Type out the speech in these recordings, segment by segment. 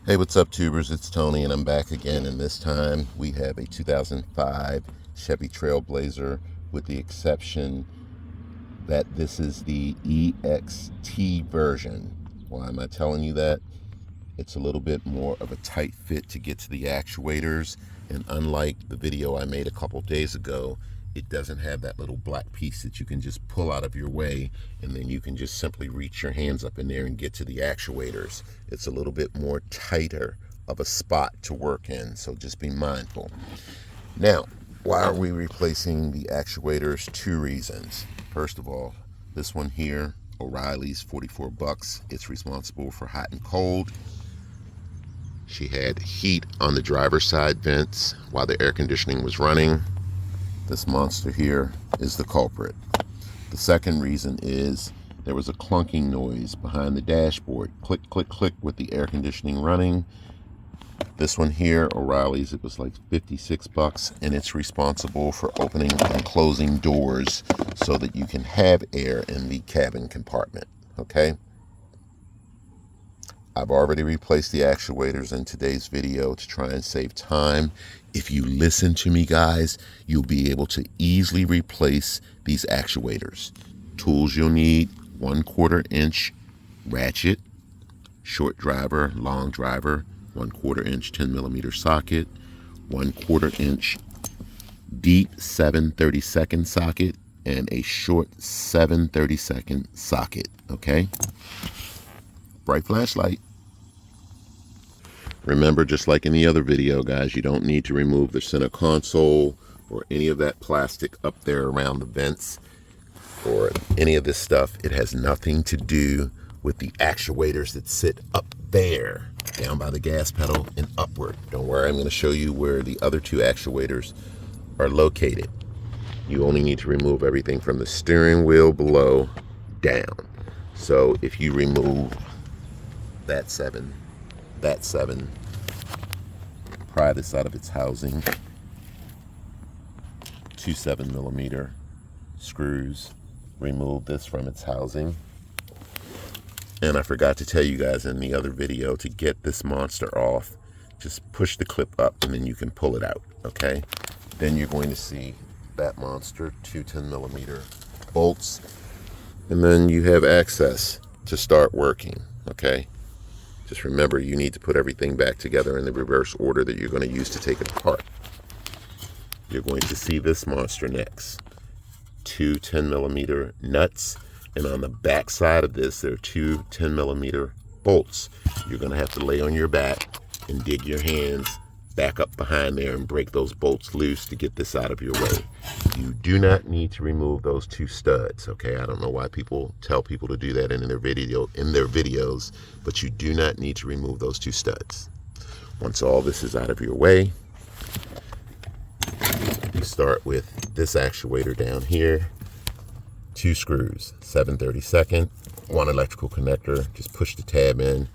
Hey, what's up, tubers? It's Tony, and I'm back again. And this time we have a 2005 Chevy Trailblazer, with the exception that this is the EXT version. Why am I telling you that? It's a little bit more of a tight fit to get to the actuators, and unlike the video I made a couple days ago, it doesn't have that little black piece that you can just pull out of your way, and then you can just simply reach your hands up in there and get to the actuators. It's a little bit more tighter of a spot to work in, so just be mindful. Now, why are we replacing the actuators? Two reasons. First of all, this one here, O'Reilly's, 44 bucks. It's responsible for hot and cold. She had heat on the driver's side vents while the air conditioning was running. This monster here is the culprit. The second reason is there was a clunking noise behind the dashboard. Click, click, click with the air conditioning running. This one here, O'Reilly's, it was like 56 bucks, and it's responsible for opening and closing doors so that you can have air in the cabin compartment, okay? I've already replaced the actuators in today's video to try and save time. If you listen to me, guys, you'll be able to easily replace these actuators. Tools you'll need: 1/4 inch ratchet, short driver, long driver, 1/4 inch 10mm socket, 1/4 inch deep 7/32 socket, and a short 7/32 socket, okay? Bright flashlight. Remember, just like in the other video, guys, you don't need to remove the center console or any of that plastic up there around the vents or any of this stuff. It has nothing to do with the actuators that sit up there, down by the gas pedal and upward. Don't worry, I'm going to show you where the other two actuators are located. You only need to remove everything from the steering wheel below down. So if you remove that seven, pry this out of its housing, 2 7mm screws, remove this from its housing. And I forgot to tell you guys in the other video, to get this monster off, just push the clip up and then you can pull it out, okay? Then you're going to see that monster, 2 10mm bolts, and then you have access to start working, okay? Just remember, you need to put everything back together in the reverse order that you're going to use to take it apart. You're going to see this monster next. 2 10mm nuts, and on the back side of this, there are 2 10mm bolts. You're going to have to lay on your back and dig your hands back up behind there and break those bolts loose to get this out of your way. You do not need to remove those 2 studs, okay? I don't know why people tell people to do that in their videos, but you do not need to remove those 2 studs. Once all this is out of your way, you start with this actuator down here. 2 screws, 7/32, 1 electrical connector. Just push the tab in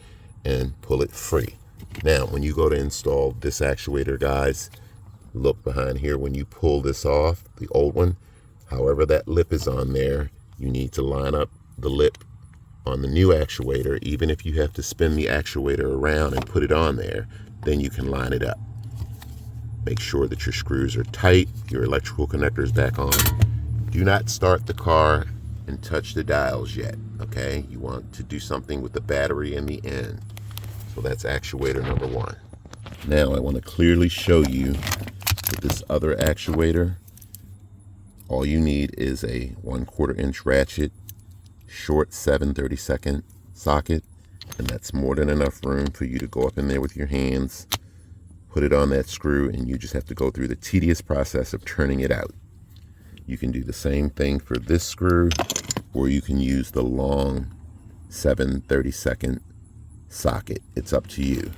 and pull it free. Now, when you go to install this actuator, guys, look behind here. When you pull this off, the old one, however that lip is on there, you need to line up the lip on the new actuator. Even if you have to spin the actuator around and put it on there, then you can line it up. Make sure that your screws are tight, your electrical connector is back on. Do not start the car and touch the dials yet, okay? You want to do something with the battery in the end. So that's actuator number 1. Now I want to clearly show you with this other actuator, all you need is a 1/4 inch ratchet, short 7/32 socket, and that's more than enough room for you to go up in there with your hands, put it on that screw, and you just have to go through the tedious process of turning it out. You can do the same thing for this screw, or you can use the long 7/32 socket. It's up to you.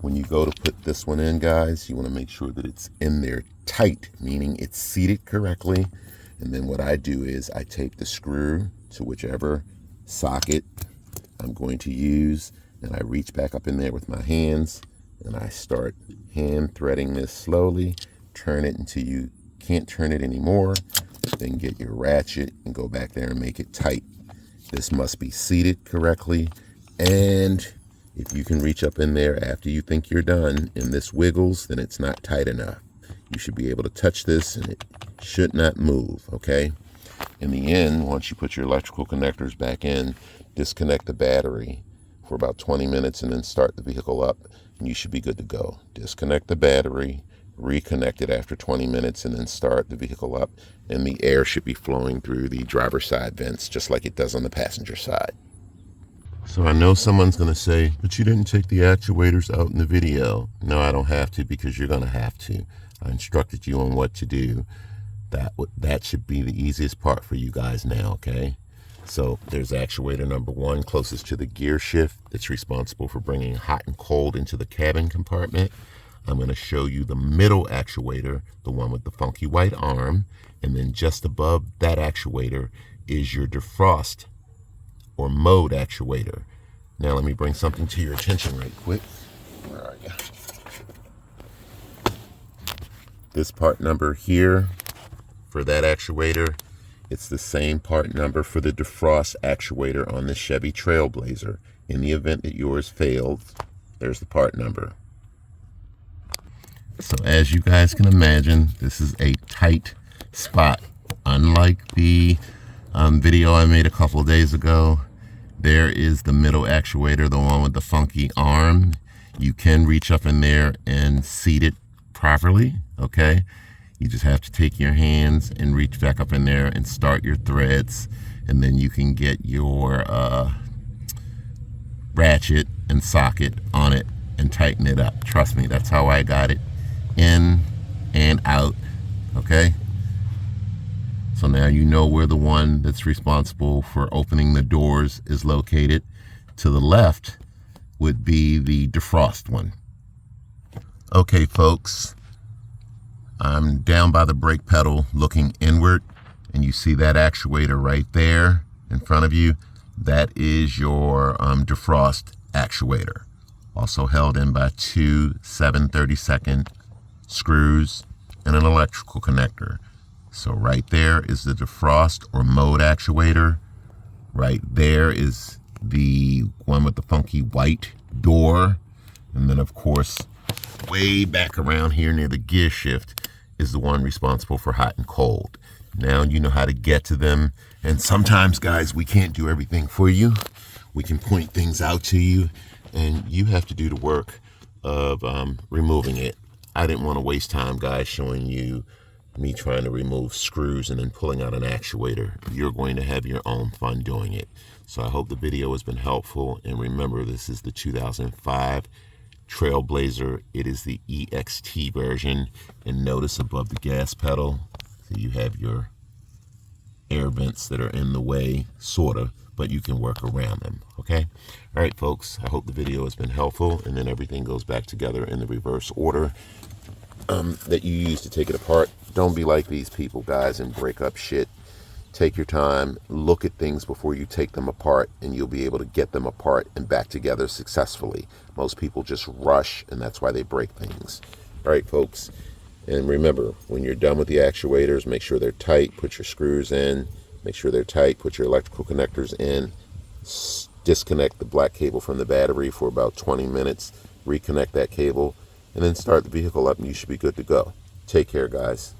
When you go to put this one in, guys, you want to make sure that it's in there tight, meaning it's seated correctly. And then what I do is I tape the screw to whichever socket I'm going to use, and I reach back up in there with my hands, and I start hand threading this slowly. Turn it until you can't turn it anymore. Then get your ratchet and go back there and make it tight. This must be seated correctly, and If you can reach up in there after you think you're done and this wiggles, then it's not tight enough. You should be able to touch this and it should not move, okay? In the end, once you put your electrical connectors back in, disconnect the battery for about 20 minutes and then start the vehicle up, and you should be good to go. Disconnect the battery, reconnect it after 20 minutes, and then start the vehicle up, and the air should be flowing through the driver's side vents just like it does on the passenger side. So I know someone's going to say, but you didn't take the actuators out in the video. No, I don't have to, because you're going to have to. I instructed you on what to do. That should be the easiest part for you guys now, okay? So there's actuator number 1 closest to the gear shift. It's responsible for bringing hot and cold into the cabin compartment. I'm going to show you the middle actuator, the one with the funky white arm, and then just above that actuator is your defrost or mode actuator. Now let me bring something to your attention right quick. Where are you? This part number here for that actuator, it's the same part number for the defrost actuator on the Chevy Trailblazer. In the event that yours failed, there's the part number. So as you guys can imagine, this is a tight spot. Unlike the video I made a couple of days ago, there is the middle actuator, the one with the funky arm. You can reach up in there and seat it properly, okay? You just have to take your hands and reach back up in there and start your threads, and then you can get your ratchet and socket on it and tighten it up. Trust me, that's how I got it in and out, okay? So now you know where the one that's responsible for opening the doors is located. To the left would be the defrost one. Okay, folks, I'm down by the brake pedal looking inward, and you see that actuator right there in front of you. That is your defrost actuator, also held in by 2 7/32 screws and an electrical connector. So right there is the defrost or mode actuator. Right there is the one with the funky white door. And then of course, way back around here near the gear shift is the one responsible for hot and cold. Now you know how to get to them. And sometimes, guys, we can't do everything for you. We can point things out to you, and you have to do the work of removing it. I didn't want to waste time, guys, showing you me trying to remove screws and then pulling out an actuator. You're going to have your own fun doing it. So I hope the video has been helpful. And remember, this is the 2005 Trailblazer. It is the EXT version. And notice above the gas pedal, so you have your air vents that are in the way, sort of, but you can work around them, okay? All right, folks, I hope the video has been helpful, and then everything goes back together in the reverse order that you use to take it apart. Don't be like these people, guys, and break up shit. Take your time, look at things before you take them apart, and you'll be able to get them apart and back together successfully. Most people just rush, and that's why they break things. All right, folks, and remember, when you're done with the actuators, make sure they're tight, put your screws in, make sure they're tight, put your electrical connectors in, disconnect the black cable from the battery for about 20 minutes, reconnect that cable, and then start the vehicle up, and you should be good to go. Take care, guys.